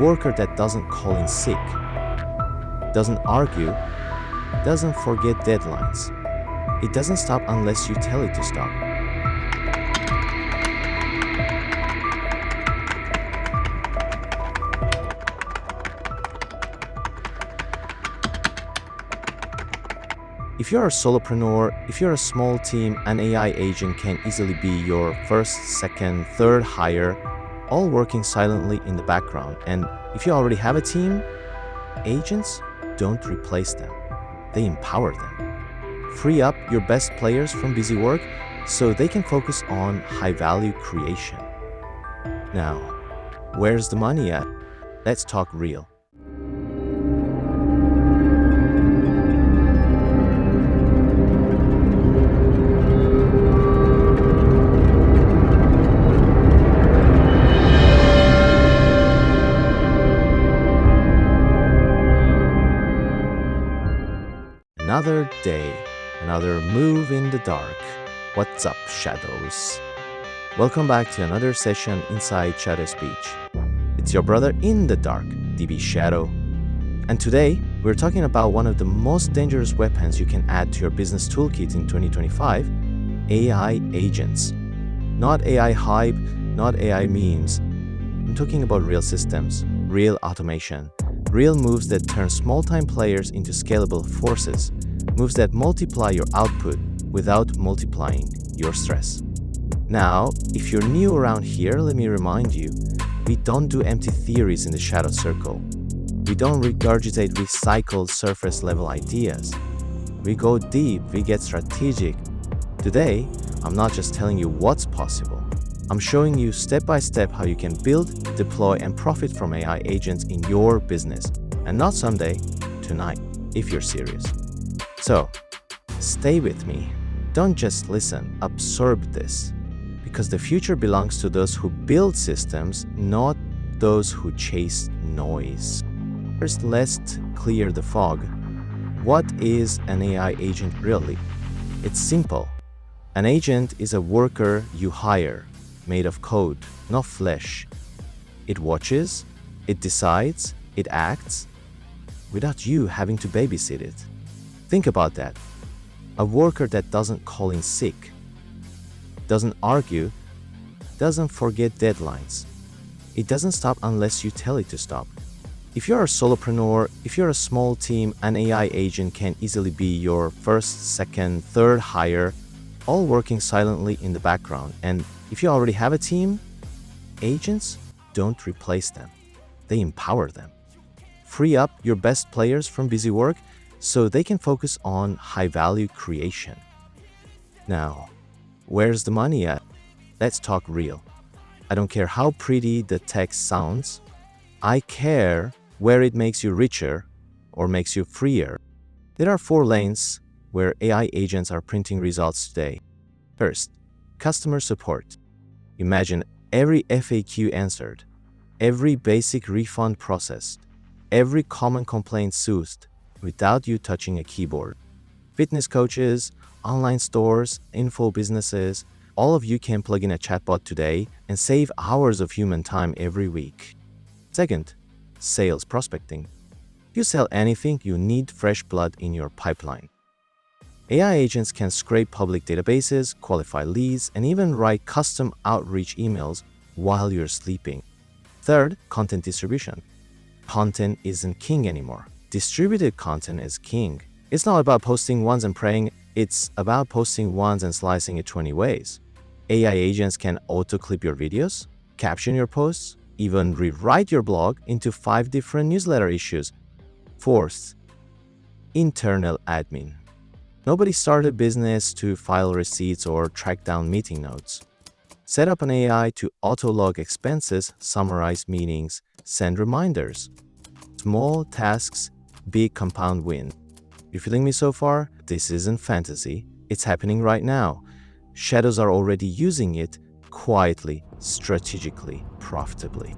worker that doesn't call in sick, doesn't argue, doesn't forget deadlines. It doesn't stop unless you tell it to stop. If you're a solopreneur, if you're a small team, an AI agent can easily be your first, second, third hire, all working silently in the background. And if you already have a team, agents don't replace them. They empower them. Free up your best players from busy work so they can focus on high-value creation. Now, where's the money at? Let's talk real. Another day, another move in the dark. What's up, shadows? Welcome back to another session inside Shadow Speech. It's your brother in the dark, DB Shadow. And today, we're talking about one of the most dangerous weapons you can add to your business toolkit in 2025, AI agents. Not AI hype, not AI memes. I'm talking about real systems, real automation, real moves that turn small-time players into scalable forces, moves that multiply your output without multiplying your stress. Now, if you're new around here, let me remind you, we don't do empty theories in the shadow circle. We don't regurgitate recycled surface-level ideas. We go deep, we get strategic. Today, I'm not just telling you what's possible. I'm showing you step by step how you can build, deploy, and profit from AI agents in your business. And not someday, tonight, if you're serious. So, stay with me. Don't just listen, absorb this. Because the future belongs to those who build systems, not those who chase noise. First, let's clear the fog. What is an AI agent really? It's simple. An agent is a worker you hire, made of code, not flesh. It watches, it decides, it acts, without you having to babysit it. Think about that. A worker that doesn't call in sick, doesn't argue, doesn't forget deadlines. It doesn't stop unless you tell it to stop. If you're a solopreneur, if you're a small team, an AI agent can easily be your first, second, third hire, all working silently in the background. And if you already have a team, agents don't replace them. They empower them. Free up your best players from busy work so they can focus on high-value creation. Now, where's the money at? Let's talk real. I don't care how pretty the text sounds. I care where it makes you richer or makes you freer. There are 4 lanes where AI agents are printing results today. First, customer support. Imagine every FAQ answered, every basic refund processed, every common complaint soothed without you touching a keyboard. Fitness coaches, online stores, info businesses, all of you can plug in a chatbot today and save hours of human time every week. Second, sales prospecting. If you sell anything, you need fresh blood in your pipeline. AI agents can scrape public databases, qualify leads, and even write custom outreach emails while you're sleeping. Third, content distribution. Content isn't king anymore. Distributed content is king. It's not about posting once and praying, it's about posting once and slicing it 20 ways. AI agents can auto-clip your videos, caption your posts, even rewrite your blog into 5 different newsletter issues. Fourth, internal admin. Nobody started a business to file receipts or track down meeting notes. Set up an AI to auto-log expenses, summarize meetings, send reminders. Small tasks, big compound win. You feeling me so far? This isn't fantasy. It's happening right now. Shadows are already using it quietly, strategically, profitably.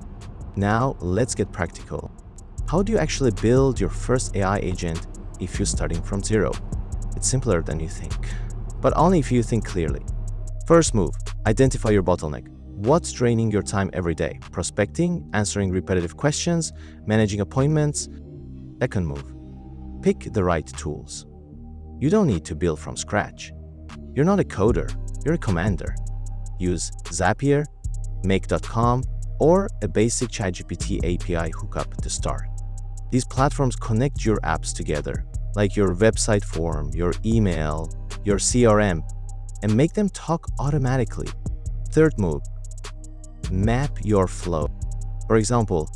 Now, let's get practical. How do you actually build your first AI agent if you're starting from zero? It's simpler than you think, but only if you think clearly. First move, identify your bottleneck. what's draining your time every day? Prospecting, answering repetitive questions, managing appointments? Second move, pick the right tools. You don't need to build from scratch. You're not a coder, you're a commander. Use Zapier, Make.com, or a basic ChatGPT API hookup to start. These platforms connect your apps together, like your website form, your email, your CRM, and make them talk automatically. Third move, map your flow. For example,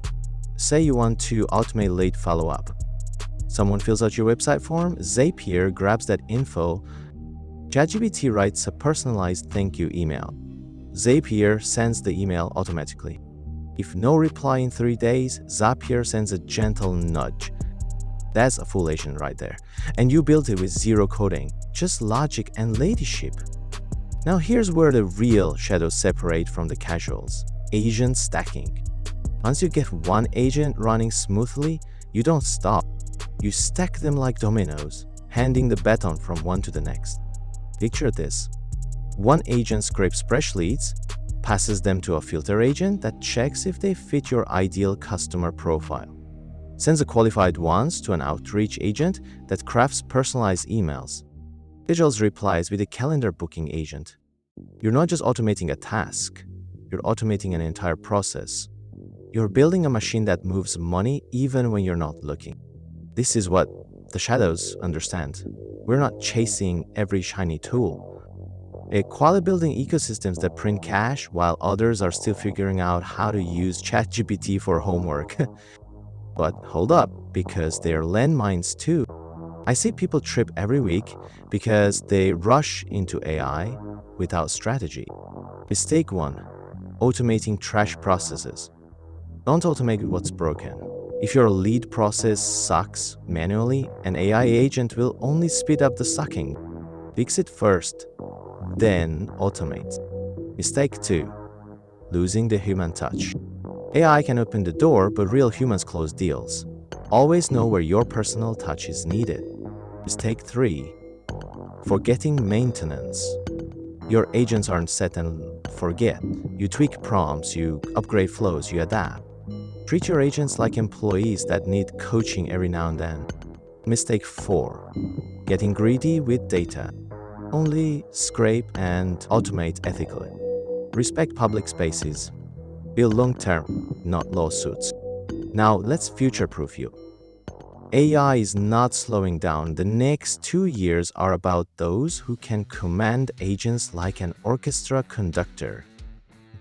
say you want to automate late follow-up. Someone fills out your website form, Zapier grabs that info, ChatGPT writes a personalized thank you email. Zapier sends the email automatically. If no reply in 3 days, Zapier sends a gentle nudge. That's a full agent right there. And you built it with zero coding, just logic and ladyship. Now here's where the real shadows separate from the casuals. Agent stacking. Once you get one agent running smoothly, you don't stop. You stack them like dominoes, handing the baton from one to the next. Picture this. One agent scrapes fresh leads, passes them to a filter agent that checks if they fit your ideal customer profile, sends the qualified ones to an outreach agent that crafts personalized emails, schedules replies with a calendar booking agent. You're not just automating a task, you're automating an entire process. You're building a machine that moves money even when you're not looking. This is what the shadows understand. We're not chasing every shiny tool. A quality building ecosystems that print cash while others are still figuring out how to use ChatGPT for homework. But hold up, because they're landmines too. I see people trip every week because they rush into AI without strategy. Mistake 1, automating trash processes. Don't automate what's broken. If your lead process sucks manually, an AI agent will only speed up the sucking. Fix it first, then automate. Mistake 2, losing the human touch. AI can open the door, but real humans close deals. Always know where your personal touch is needed. Mistake 3, forgetting maintenance. Your agents aren't set and forget. You tweak prompts, you upgrade flows, you adapt. Treat your agents like employees that need coaching every now and then. Mistake 4, getting greedy with data. Only scrape and automate ethically. Respect public spaces. Build long-term, not lawsuits. Now let's future-proof you. AI is not slowing down. The next 2 years are about those who can command agents like an orchestra conductor.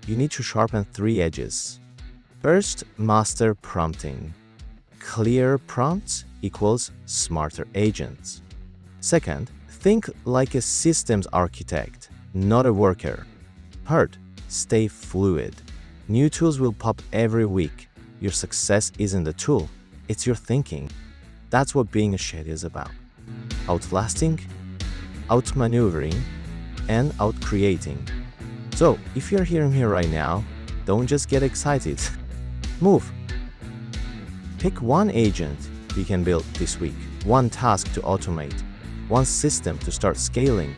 You need to sharpen 3 edges. First, master prompting. Clear prompts equals smarter agents. Second, think like a systems architect, not a worker. Third, stay fluid. New tools will pop every week. Your success isn't the tool, it's your thinking. That's what being a shed is about. Outlasting, outmaneuvering, and outcreating. So, if you're hearing me right now, don't just get excited. Move. Pick one agent you can build this week, one task to automate, one system to start scaling.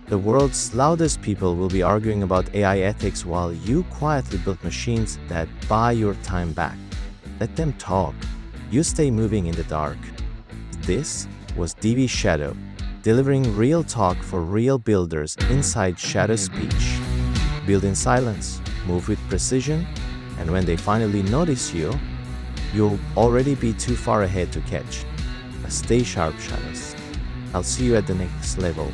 The world's loudest people will be arguing about AI ethics while you quietly build machines that buy your time back. Let them talk. You stay moving in the dark. This was DB Shadow, delivering real talk for real builders inside Shadow Speech. Build in silence, move with precision, and when they finally notice you, you'll already be too far ahead to catch. Stay sharp, Shadows. I'll see you at the next level.